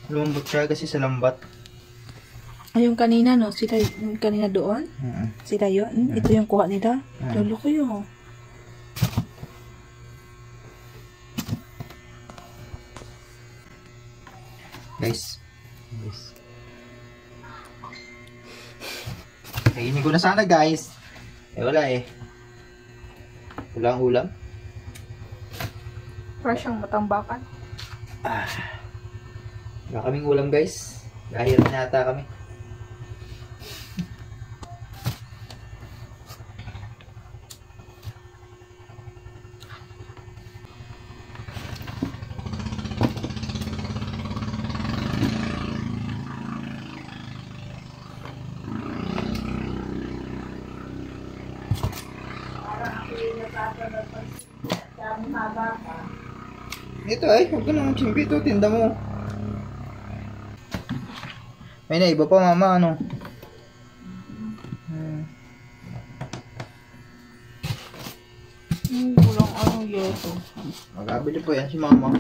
Lumambot siya kasi sa lambat. Ay, yung kanina, no? Sila, yung kanina doon? Sila yun? Ito yung kuha nila? Lolo ko yun. Guys. Kainin ko na sana, guys. Eh, wala eh. Wala ang ulam. Fresh ang matambakan. Wala kaming ulam, guys. Dahil na yata kami. Ito ay, huwag ka nang chimpi ito, tinda mo. May naiba pa mama, ano? Walang ano yeso. Magkabili po yan si mama.